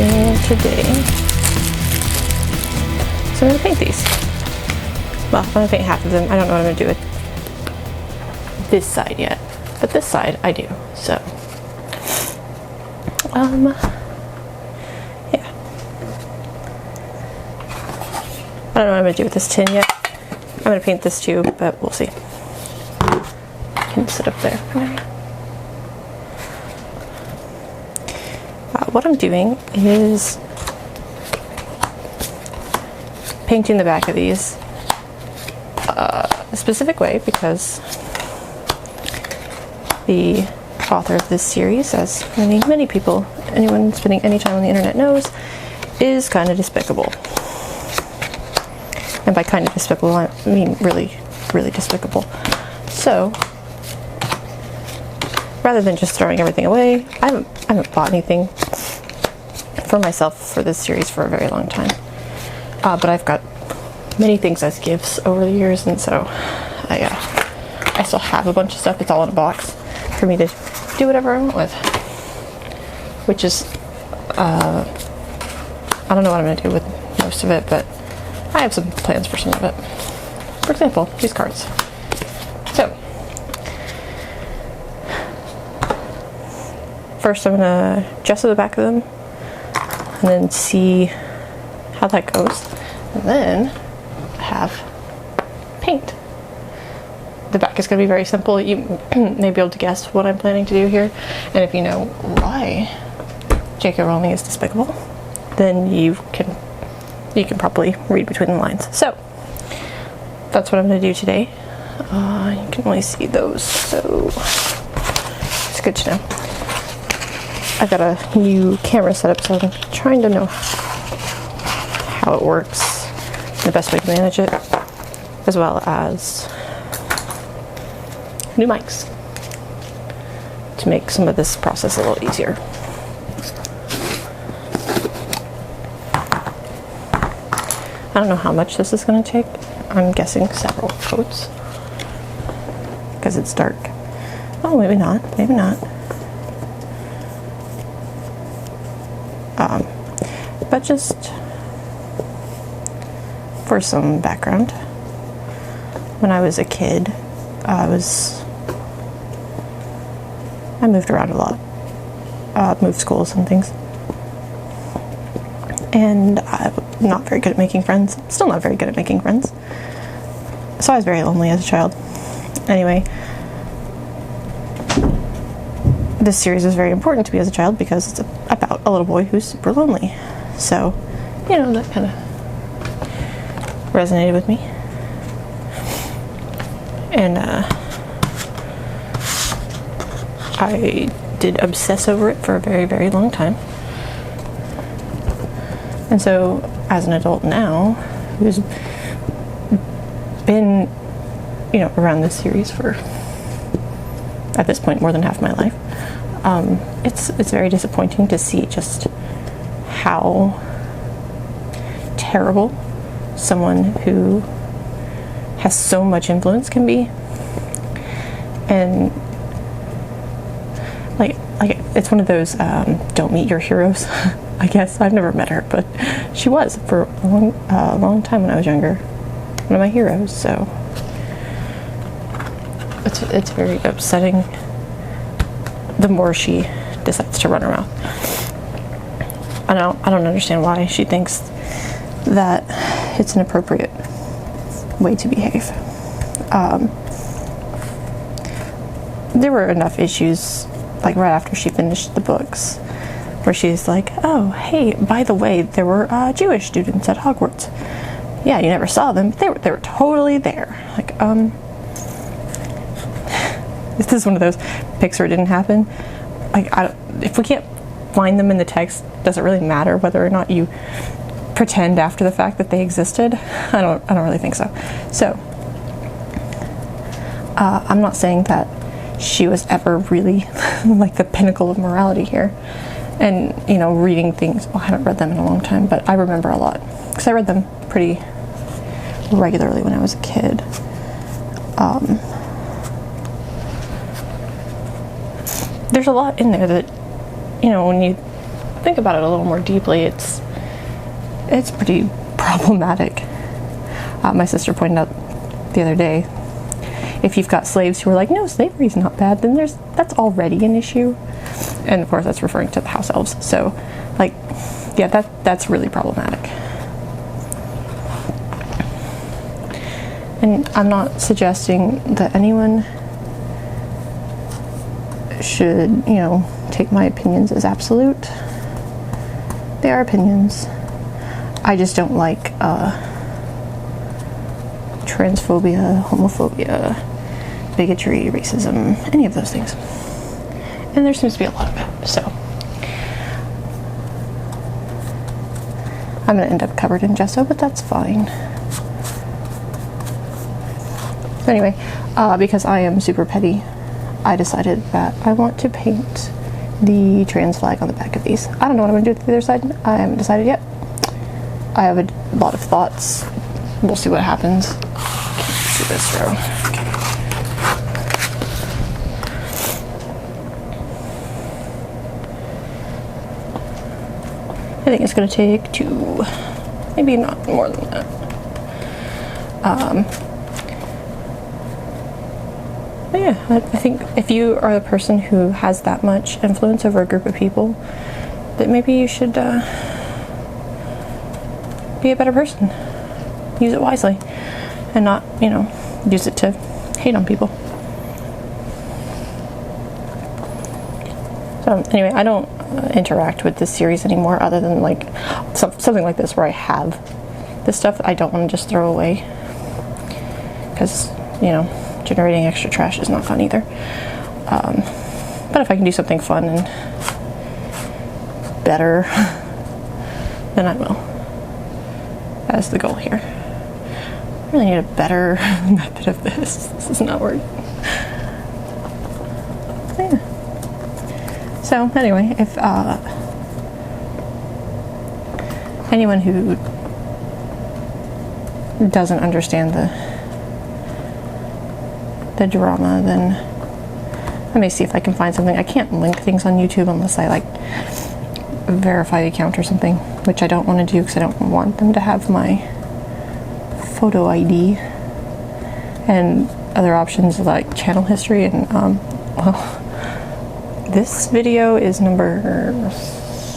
doing today. So I'm going to paint these. Well, I'm going to paint half of them. I don't know what I'm going to do with this side yet, but this side I do. So, yeah. I don't know what I'm going to do with this tin yet. I'm going to paint this too, but we'll see. I can sit up there for now. What I'm doing is painting the back of these a specific way because the author of this series, as many people, anyone spending any time on the internet knows, is kind of despicable. And by kind of despicable, I mean really, really despicable. So, rather than just throwing everything away, I haven't bought anything for myself for this series for a very long time. But I've got many things as gifts over the years, and so I still have a bunch of stuff. It's all in a box for me to do whatever I want with. Which is, I don't know what I'm going to do with most of it, but I have some plans for some of it. For example, these cards. So, first I'm going to gesso the back of them, and then see how that goes. And then have paint. The back is going to be very simple. You may be able to guess what I'm planning to do here. And if you know why JKRowling is despicable, then you can probably read between the lines. So that's what I'm going to do today. You can only see those, so it's good to know. I've got a new camera setup, so I'm trying to know how it works, the best way to manage it, as well as new mics to make some of this process a little easier. I don't know how much this is going to take. I'm guessing several coats because it's dark. Oh, maybe not. Maybe not. But just for some background, when I was a kid, I moved around a lot, moved schools and things, and I'm not very good at making friends. Still not very good at making friends. So I was very lonely as a child. Anyway, this series was very important to me as a child because it's about a little boy who's super lonely. So, you know, that kind of resonated with me. And I did obsess over it for a very, very long time. And so, as an adult now, who's been, you know, around this series for, at this point, more than half my life, it's very disappointing to see just how terrible someone who has so much influence can be. And like it's one of those don't meet your heroes. I guess I've never met her, but she was for a long time when I was younger, one of my heroes. So it's very upsetting the more she decides to run her mouth. I don't understand why she thinks that it's an appropriate way to behave. There were enough issues, like right after she finished the books, where she's like, oh, hey, by the way, there were Jewish students at Hogwarts. Yeah, you never saw them, but they were totally there. Like, this is one of those pics where it didn't happen. Like, if we can't find them in the text, does it really matter whether or not you pretend after the fact that they existed? I don't really think so. So, I'm not saying that she was ever really like the pinnacle of morality here. And, you know, reading things, well, I haven't read them in a long time, but I remember a lot because I read them pretty regularly when I was a kid. There's a lot in there that, you know, when you think about it a little more deeply, it's pretty problematic. My sister pointed out the other day, if you've got slaves who are like, no, slavery's not bad, then that's already an issue. And of course that's referring to the house elves. So like, yeah, that's really problematic. And I'm not suggesting that anyone should, you know, take my opinions as absolute. They are opinions. I just don't like transphobia, homophobia, bigotry, racism, any of those things. And there seems to be a lot of it, so I'm gonna end up covered in gesso, but that's fine. Anyway, because I am super petty, I decided that I want to paint the trans flag on the back of these. I don't know what I'm gonna do with the other side. I haven't decided yet. I have a lot of thoughts. We'll see what happens. Can't see this row. Okay. I think it's gonna take 2, maybe not more than that. But yeah, I think if you are the person who has that much influence over a group of people, that maybe you should be a better person. Use it wisely and not, you know, use it to hate on people. So anyway, I don't interact with this series anymore, other than like something like this where I have this stuff I don't want to just throw away, because, you know, generating extra trash is not fun either. But if I can do something fun and better, then I will. That's the goal here. I really need a better method of this. This is not working. Yeah. So anyway, if anyone who doesn't understand the drama, then I may see if I can find something. I can't link things on YouTube unless I like verify the account or something, which I don't want to do because I don't want them to have my photo ID. And other options like channel history, and well, this video is number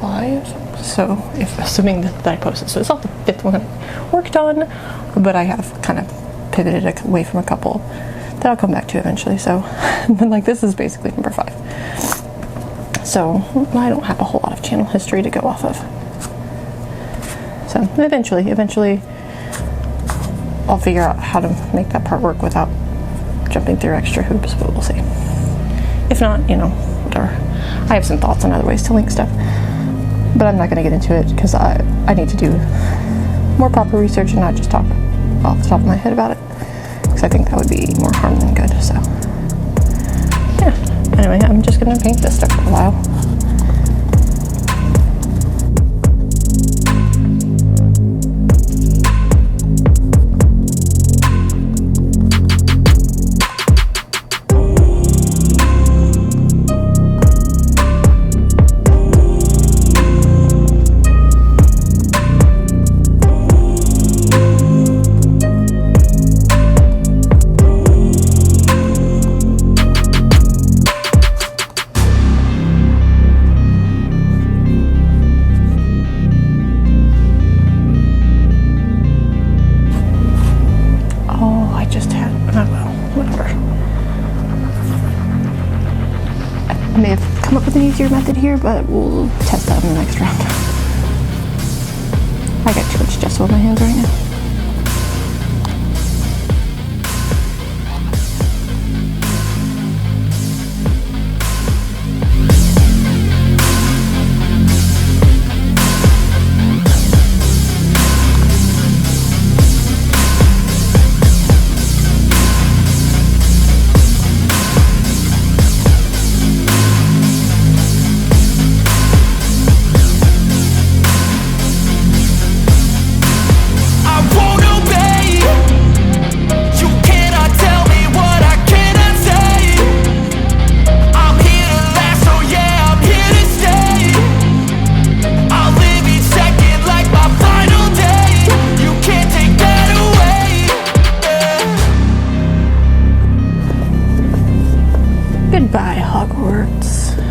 5, so if assuming that I posted, so it's not the 5th one I worked on, but I have kind of pivoted away from a couple that I'll come back to eventually. So like, this is basically number 5, so I don't have a whole lot of channel history to go off of. So eventually I'll figure out how to make that part work without jumping through extra hoops, but we'll see. If not, you know, whatever. I have some thoughts on other ways to link stuff, but I'm not going to get into it because I need to do more proper research and not just talk off the top of my head about it, because I think that would be more harm than good. So yeah, anyway, I'm just going to paint this stuff for a while. I may have come up with an easier method here, but we'll test that in the next round. I got too much gesso on my hands right now. I Goodbye, Hogwarts.